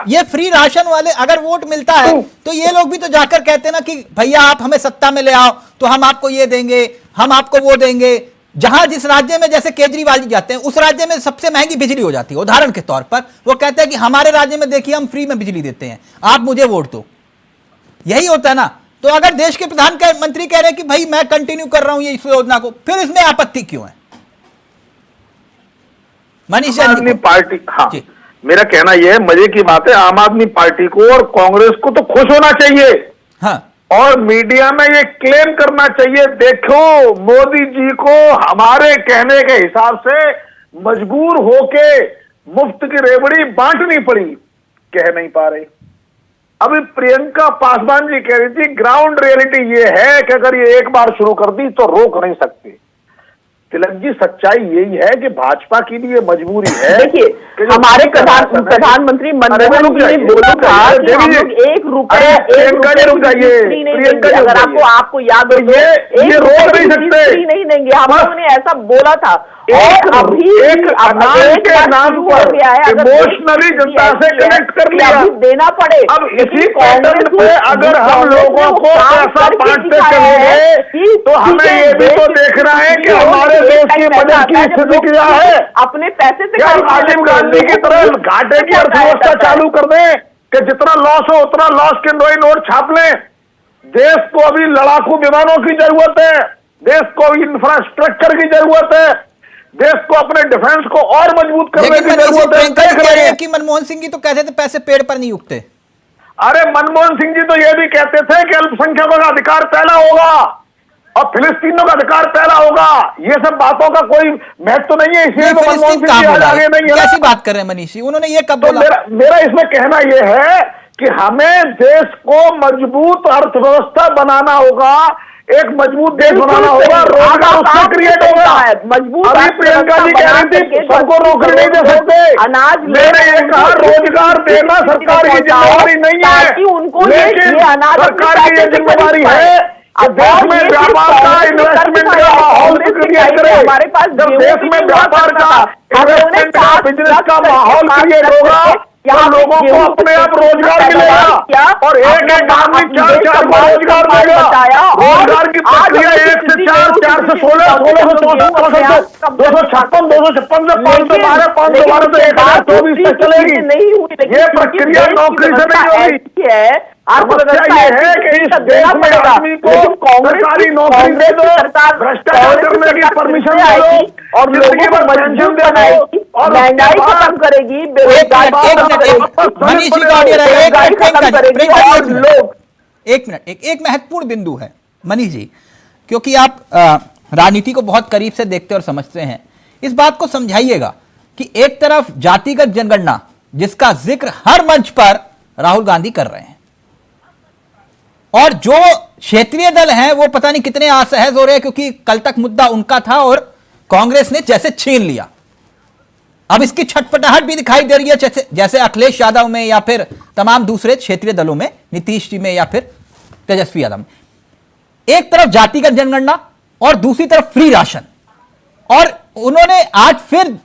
ये free ration वाले अगर वोट मिलता है तो ये लोग भी तो जाकर कहते हैं ना कि भैया आप हमें सत्ता में ले आओ तो हम आपको ये देंगे, हम आपको वो देंगे। जहां जिस राज्य में जैसे केजरीवाल जी जाते हैं उस राज्य में सबसे महंगी बिजली हो जाती है, उदाहरण के तौर पर वो कहते हैं कि हमारे राज्य में देखिए हम फ्री में बिजली देते हैं, आप मुझे वोट दो। यही होता है ना। तो अगर देश के प्रधानमंत्री कह रहे हैं कि भाई मैं कंटिन्यू कर रहा हूं ये इस योजना को, फिर इसमें आपत्ति क्यों है? मनीष आदमी पार्टी, हाँ मेरा कहना यह है, मजे की बात है, आम आदमी पार्टी को और कांग्रेस को तो खुश होना चाहिए। हाँ, और मीडिया में ये क्लेम करना चाहिए, देखो मोदी जी को हमारे कहने के हिसाब से मजबूर होके मुफ्त की रेवड़ी बांटनी पड़ी, कह नहीं पा रहे। अभी प्रियंका पासवान जी कह रही थी ग्राउंड रियलिटी ये है कि अगर ये एक बार शुरू कर दी तो रोक नहीं सकते। तिलक जी सच्चाई यही है कि भाजपा की भी ये मजबूरी है। देखिए हमारे प्रधानमंत्री मनमोहन जी ने बोला था कि हम लोग 1 रुपए फ्री नहीं देंगे। अगर आपको याद हो ये रोक नहीं सकते, फ्री नहीं देंगे, हम लोगों ने ऐसा बोला था। एक अनाज के नाम पर इमोशनली जनता से कनेक्ट कर लिया, देना पड़े। अब इसी पैटर्न पे अगर हम लोगों को पैसा बांटते चलेंगे तो हमें ये भी तो देखना है कि हमारे देश की बजट की स्थिति क्या है। अपने पैसे से क्या राजीव गांधी की तरह घाटे की अर्थव्यवस्था चालू कर दें कि जितना लॉस हो उतना लॉस के नोट छाप लें? देश को अभी लड़ाकू विमानों की जरूरत है, देश को इंफ्रास्ट्रक्चर की जरूरत है, देश को अपने डिफेंस को और मजबूत करने की जरूरत है। कि मनमोहन सिंह जी तो कहते थे पैसे पेड़ पर नहीं उगते। अरे मनमोहन सिंह जी तो यह भी कहते थे कि अल्पसंख्यकों का अधिकार पहला होगा और फिलिस्तीनों का अधिकार पहला होगा। ये सब बातों का कोई महत्व तो नहीं है, इसलिए तो मनमोहन सिंह जी आज आगे नहीं है। कैसी बात कर रहे हैं मनीष जी, उन्होंने ये कब बोला? मेरा इसमें कहना यह है कि हमें देश को मजबूत अर्थव्यवस्था बनाना होगा, एक मजबूत देश बनाना होगा, रोजगार उससे क्रिएट होगा। मजबूत अभी प्रियंका जी कह रही थी सबको नौकरी नहीं दे सकते, अनाज मैंने ये कहा रोजगार देना सरकार की जिम्मेदारी नहीं है, उनको लेकिन सरकार की ये जिम्मेदारी है देश में व्यापार का, इन्वेस्टमेंट का माहौल क्रिएट करे। हमारे पास जब देश में व्यापार का, इन्वेस्टमेंट का, बिजनेस का माहौल क्रिएट होगा तो लोगों को अपने आप रोजगार मिलेगा और एक आदमी 4 को रोजगार देगा। रोजगार की प्रक्रिया 1 से 4, 4 से 16, 16 से 64, 256, 256 से 512, 512 से 1024 तक चलेगी। ये प्रक्रिया नौकरी से नहीं होगी है। समस्या ये है कि इस देश में आदमी को सरकारी नौकरी दे दो, भ्रष्टाचार करने की परमिशन दे दो और जिंदगी भर पेंशन दे दो और महंगाई खत्म करेगी, मनीष जी का ऑडियो है, एक मिनट, एक महत्वपूर्ण बिंदु है मनीष जी, क्योंकि आप राजनीति को बहुत करीब से देखते और समझते हैं। इस बात को समझाइएगा कि एक तरफ जातिगत जनगणना जिसका जिक्र हर मंच पर राहुल गांधी कर रहे हैं और जो क्षेत्रीय दल हैं वो पता नहीं कितने असहज हो रहे हैं क्योंकि कल तक मुद्दा उनका था और कांग्रेस ने जैसे छीन लिया। अब इसकी छटपटाहट भी दिखाई दे रही है जैसे अखिलेश यादव में या फिर तमाम दूसरे क्षेत्रीय दलों में, नीतीश जी में या फिर तेजस्वी यादव में। एक तरफ जातिगत जनगणना और दूसरी तरफ फ्री राशन, और उन्होंने आज फिर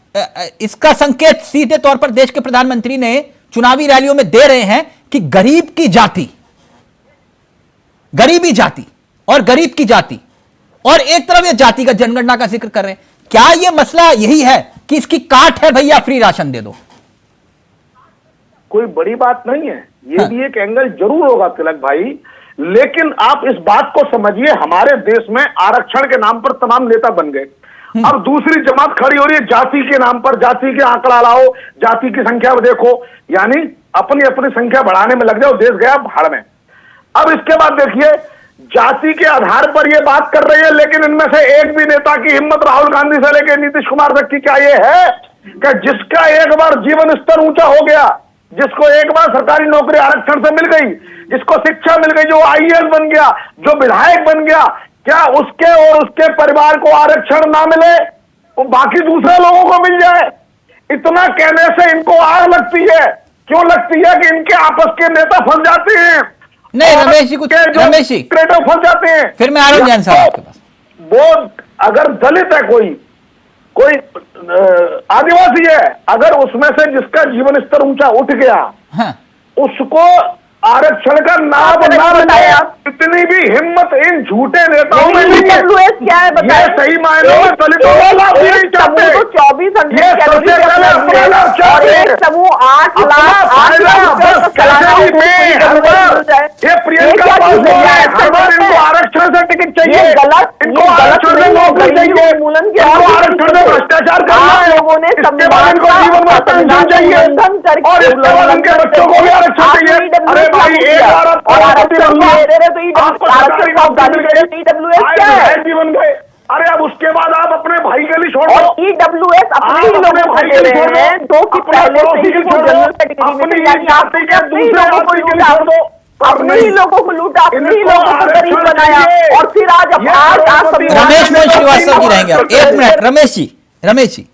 इसका संकेत सीधे तौर पर देश के प्रधानमंत्री ने चुनावी रैलियों में दे रहे हैं कि गरीब की जाति, गरीबी जाति और गरीब की जाति, और एक तरफ ये जातिगत जनगणना का जिक्र कर रहे हैं। क्या ये मसला यही है कि इसकी काट है भैया फ्री राशन दे दो? कोई बड़ी बात नहीं है, ये भी एक एंगल जरूर होगा तिलक भाई, लेकिन आप इस बात को समझिए हमारे देश में आरक्षण के नाम पर तमाम नेता बन गए। अब दूसरी जमात खड़ी हो रही है जाति के नाम पर, जाति के आंकड़ा लाओ, जाति की संख्या देखो, यानी अपनी अपनी संख्या बढ़ाने में लग जाओ, देश गया भाड़ में। अब इसके बाद देखिए जाति के आधार पर यह बात कर रही है, लेकिन इनमें से एक भी नेता की हिम्मत राहुल गांधी से लेकर नीतीश कुमार तक की क्या यह है कि जिसका एक बार जीवन स्तर ऊंचा हो गया, जिसको एक बार सरकारी नौकरी आरक्षण से मिल गई, जिसको शिक्षा मिल गई, जो आईएएस बन गया, जो विधायक बन गया, क्या उसके और उसके परिवार को आरक्षण ना मिले, वो बाकी दूसरे लोगों को मिल जाए? इतना कहने से इनको आग लगती है। क्यों लगती है? कि इनके आपस के नेता फंस जाते हैं। नहीं रमेश जी, कुछ रमेश जी फंस जाते हैं। फिर मैं आ रहा हूं जैन साहब आपके पास। वो अगर दलित है, कोई आदिवासी है, अगर उसमें से जिसका जीवन स्तर ऊंचा उठ गया, हाँ, उसको आरक्षण का नाम ना बताया। इतनी भी हिम्मत इन झूठे नेताओं में नहीं है। क्या है बताइए? ये सही मायनों में दलितों को लाभ भी नहीं चाहते। 2400 कैलोरी और एक समूह 8 लाख ये प्रियंका इनको आरक्षण से टिकट चाहिए, इनको आरक्षण से नौकरी चाहिए, इनको आरक्षण से भ्रष्टाचार करना है, लोगों ने इसके बाद इनको जीवन में पेंशन चाहिए और इसके बाद उनके बच्चों को भी आरक्षण चाहिए। अरे भाई एक बार आप जीवन गए। अरे अब उसके बाद आप अपने भाई के लिए छोड़ दो। EWS अपने ही लोगों को दे रहे हैं, 2 की पहले से ही जनरल कैटेगरी में, यानी आप दूसरे लोगों को लूटा, अपने ही लोगों को लूटा, अपने ही लोगों को गरीब बनाया और फिर आज रमेश मोहन श्रीवास्तव जी रहेंगे। 1 मिनट रमेश जी